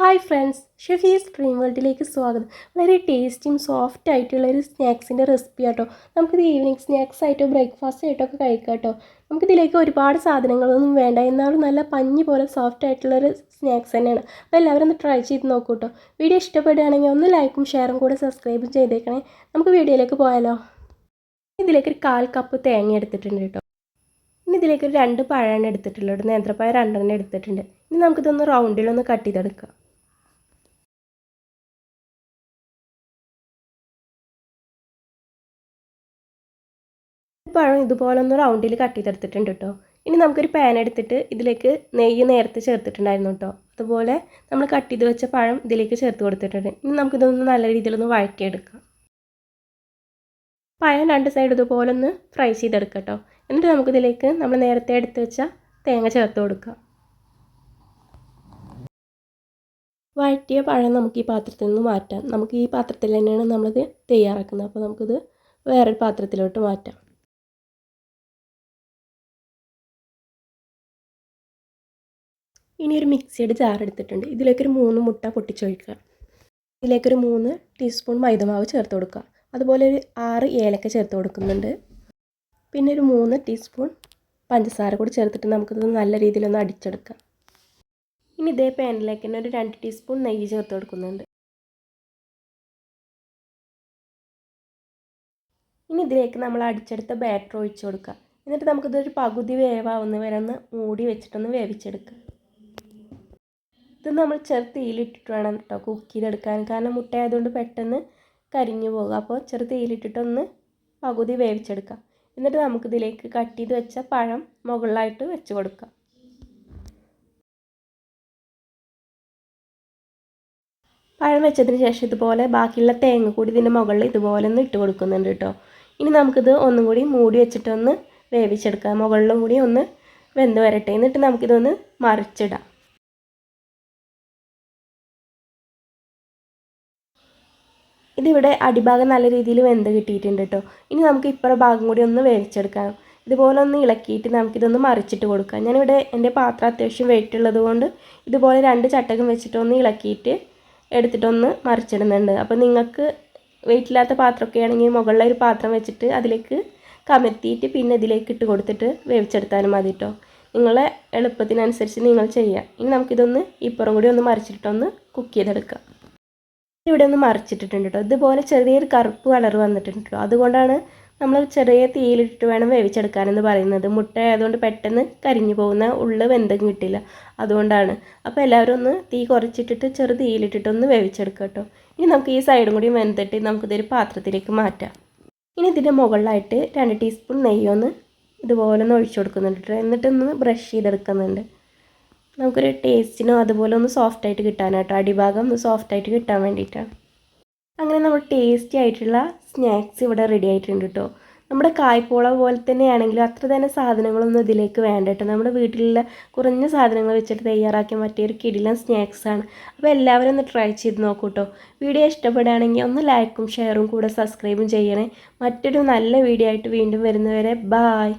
Hi friends, ഷെഫീസ് dream വേൾഡിലേക്ക് സ്വാഗതം. വളരെ ടേസ്റ്റിയും സോഫ്റ്റ് ആയിട്ടുള്ള ഒരു സ്നാക്സിൻ്റെ റെസിപ്പി ആട്ടോ. നമുക്കിത് ഈവനിങ് സ്നാക്സ് ആയിട്ടോ ബ്രേക്ക്ഫാസ്റ്റ് ആയിട്ടോ ഒക്കെ കഴിക്കാം കേട്ടോ. നമുക്കിതിലേക്ക് ഒരുപാട് സാധനങ്ങളൊന്നും വേണ്ട, എന്നാലും നല്ല പഞ്ഞി പോലെ സോഫ്റ്റ് ആയിട്ടുള്ളൊരു സ്നാക്സ് തന്നെയാണ്. അപ്പോൾ എല്ലാവരും ഒന്ന് ട്രൈ ചെയ്ത് നോക്കൂ കേട്ടോ. വീഡിയോ ഇഷ്ടപ്പെടുകയാണെങ്കിൽ ഒന്ന് ലൈക്കും ഷെയറും കൂടെ സബ്സ്ക്രൈബും ചെയ്തേക്കണേ. നമുക്ക് വീഡിയോയിലേക്ക് പോയാലോ. ഇതിലേക്ക് ഒരു 1/4 കപ്പ് തേങ്ങ എടുത്തിട്ടുണ്ട് കേട്ടോ. ഇനി ഇതിലേക്ക് ഒരു 2 പഴമാണ് എടുത്തിട്ടുള്ളത്. നേന്ത്രപ്പഴം 2 എടുത്തിട്ടുണ്ട്. ഇനി നമുക്കിതൊന്ന് റൗണ്ടിലൊന്ന് കട്ട് ചെയ്തെടുക്കാം. പഴം ഇതുപോലെ ഒന്ന് റൗണ്ടിൽ കട്ട് ചെയ്തെടുത്തിട്ടുണ്ട് കേട്ടോ. ഇനി നമുക്കൊരു പാൻ എടുത്തിട്ട് ഇതിലേക്ക് നെയ്യ് നേരത്തെ ചേർത്തിട്ടുണ്ടായിരുന്നു കേട്ടോ. അതുപോലെ നമ്മൾ കട്ട് ചെയ്ത് വെച്ച പഴം ഇതിലേക്ക് ചേർത്ത് കൊടുത്തിട്ടുണ്ട്. ഇനി നമുക്കിതൊന്ന് നല്ല രീതിയിലൊന്ന് വഴറ്റിയെടുക്കാം. പഴം 2 സൈഡ് ഇതുപോലെ ഒന്ന് ഫ്രൈ ചെയ്തെടുക്കാം കേട്ടോ. എന്നിട്ട് നമുക്കിതിലേക്ക് നമ്മൾ നേരത്തെ എടുത്ത് വെച്ച തേങ്ങ ചേർത്ത് കൊടുക്കാം. വഴറ്റിയ പഴം നമുക്ക് ഈ പാത്രത്തിൽ നിന്ന് മാറ്റാം. നമുക്ക് ഈ പാത്രത്തിൽ തന്നെയാണ് നമ്മളിത് തയ്യാറാക്കുന്നത്. അപ്പോൾ നമുക്കിത് വേറൊരു പാത്രത്തിലോട്ട് മാറ്റാം. ഇനി ഒരു മിക്സിയുടെ ജാർ എടുത്തിട്ടുണ്ട്. ഇതിലേക്കൊരു 3 മുട്ട പൊട്ടിച്ചൊഴിക്കുക. ഇതിലേക്കൊരു 3 ടീസ്പൂൺ മൈദമാവ് ചേർത്ത് കൊടുക്കുക. അതുപോലെ ഒരു 6 ഏലക്ക ചേർത്ത് കൊടുക്കുന്നുണ്ട്. പിന്നെ ഒരു 3 ടീസ്പൂൺ പഞ്ചസാര കൂടി ചേർത്തിട്ട് നമുക്കിത് നല്ല രീതിയിലൊന്ന് അടിച്ചെടുക്കാം. ഇനി ഇതേ പാനിലേക്ക് തന്നെ ഒരു 2 ടീസ്പൂൺ നെയ്യ് ചേർത്ത് കൊടുക്കുന്നുണ്ട്. ഇനി ഇതിലേക്ക് നമ്മൾ അടിച്ചെടുത്ത ബാറ്റർ ഒഴിച്ച് കൊടുക്കുക. എന്നിട്ട് നമുക്കിതൊരു പകുതി വേവാവുന്ന വരെ ഒന്ന് മൂടി വെച്ചിട്ടൊന്ന് വേവിച്ചെടുക്കുക. ഇത് നമ്മൾ തീയിലിട്ടിട്ട് വേണം കേട്ടോ കുക്ക് ചെയ്തെടുക്കാൻ. കാരണം മുട്ട ആയതുകൊണ്ട് പെട്ടെന്ന് കരിഞ്ഞു പോകുക. അപ്പോൾ തീയിലിട്ടിട്ടൊന്ന് പകുതി വേവിച്ചെടുക്കാം. എന്നിട്ട് നമുക്കിതിലേക്ക് കട്ട് ചെയ്ത് വെച്ച പഴം മുകളിലായിട്ട് വെച്ച് കൊടുക്കാം. പഴം വെച്ചതിന് ശേഷം ഇതുപോലെ ബാക്കിയുള്ള തേങ്ങ കൂടി ഇതിൻ്റെ മുകളിൽ ഇതുപോലെ ഒന്ന് ഇട്ട് കൊടുക്കുന്നുണ്ട് കേട്ടോ. ഇനി നമുക്കിത് ഒന്നും കൂടി മൂടി വെച്ചിട്ടൊന്ന് വേവിച്ചെടുക്കാം. മുകളിലും കൂടി ഒന്ന് വെന്ത് വരട്ടെ. എന്നിട്ട് നമുക്കിതൊന്ന് മറിച്ചിടാം. ഇതിവിടെ അടിഭാഗം നല്ല രീതിയിൽ വെന്ത് കിട്ടിയിട്ടുണ്ട് കേട്ടോ. ഇനി നമുക്ക് ഇപ്പുറ ഭാഗം കൂടി ഒന്ന് വേവിച്ചെടുക്കാം. ഇതുപോലെ ഒന്ന് ഇളക്കിയിട്ട് നമുക്കിതൊന്ന് മറിച്ചിട്ട് കൊടുക്കാം. ഞാനിവിടെ എൻ്റെ പാത്രം അത്യാവശ്യം വെയിറ്റ് ഉള്ളത് കൊണ്ട് ഇതുപോലെ 2 ചട്ടകം വെച്ചിട്ടൊന്ന് ഇളക്കിയിട്ട് എടുത്തിട്ടൊന്ന് മറിച്ചിടുന്നുണ്ട്. അപ്പോൾ നിങ്ങൾക്ക് വെയിറ്റ് ഇല്ലാത്ത പാത്രമൊക്കെ ആണെങ്കിൽ മുകളിലെ ഒരു പാത്രം വെച്ചിട്ട് അതിലേക്ക് കമഴ്ത്തിയിട്ട് പിന്നെ ഇതിലേക്ക് ഇട്ട് കൊടുത്തിട്ട് വേവിച്ചെടുത്താലും മതി കേട്ടോ. നിങ്ങളെ എളുപ്പത്തിനനുസരിച്ച് നിങ്ങൾ ചെയ്യുക. ഇനി നമുക്കിതൊന്ന് ഇപ്പുറം കൂടി ഒന്ന് മറിച്ചിട്ടൊന്ന് കുക്ക് ചെയ്തെടുക്കാം. ഇവിടെ ഒന്ന് മറിച്ചിട്ടിട്ടുണ്ട് കേട്ടോ. ഇതുപോലെ ചെറിയൊരു കറുപ്പ് കളർ വന്നിട്ടുണ്ട് കേട്ടോ. അതുകൊണ്ടാണ് നമ്മൾ ചെറിയ തീയിലിട്ടിട്ട് വേണം വേവിച്ചെടുക്കാനെന്ന് പറയുന്നത്. മുട്ട ആയതുകൊണ്ട് പെട്ടെന്ന് കരിഞ്ഞു പോകുന്ന ഉള്ളിൽ വെന്തം കിട്ടില്ല, അതുകൊണ്ടാണ്. അപ്പോൾ എല്ലാവരും ഒന്ന് തീ കുറച്ചിട്ടിട്ട് ചെറു തീയിലിട്ടിട്ടൊന്ന് വേവിച്ചെടുക്കുക കേട്ടോ. ഇനി നമുക്ക് ഈ സൈഡും കൂടി വെന്തിട്ട് നമുക്കിതൊരു പാത്രത്തിലേക്ക് മാറ്റാം. ഇനി ഇതിൻ്റെ മുകളിലായിട്ട് 2 ടീസ്പൂൺ നെയ്യൊന്ന് ഇതുപോലെ ഒന്ന് ഒഴിച്ചു കൊടുക്കുന്നുണ്ട്. എന്നിട്ടൊന്ന് ബ്രഷ് ചെയ്തെടുക്കുന്നുണ്ട്. നമുക്കൊരു ടേസ്റ്റിനും അതുപോലെ ഒന്ന് സോഫ്റ്റായിട്ട് കിട്ടാനായിട്ടോ, അടിഭാഗം ഒന്ന് സോഫ്റ്റായിട്ട് കിട്ടാൻ വേണ്ടിയിട്ടാണ്. അങ്ങനെ നമ്മൾ ടേസ്റ്റി ആയിട്ടുള്ള സ്നാക്സ് ഇവിടെ റെഡി ആയിട്ടുണ്ട് കേട്ടോ. നമ്മുടെ കായ്പോള പോലെ തന്നെയാണെങ്കിലും അത്ര തന്നെ സാധനങ്ങളൊന്നും ഇതിലേക്ക് വേണ്ട കേട്ടോ. നമ്മുടെ വീട്ടിലുള്ള കുറഞ്ഞ സാധനങ്ങൾ വെച്ചിട്ട് തയ്യാറാക്കിയ മറ്റൊരു കിടിലൻ സ്നാക്സാണ്. അപ്പോൾ എല്ലാവരും ഒന്ന് ട്രൈ ചെയ്ത് നോക്കൂ കേട്ടോ. വീഡിയോ ഇഷ്ടപ്പെടുകയാണെങ്കിൽ ഒന്ന് ലൈക്കും ഷെയറും കൂടെ സബ്സ്ക്രൈബും ചെയ്യണേ. മറ്റൊരു നല്ല വീഡിയോ ആയിട്ട് വീണ്ടും വരുന്നവരെ ബായ്.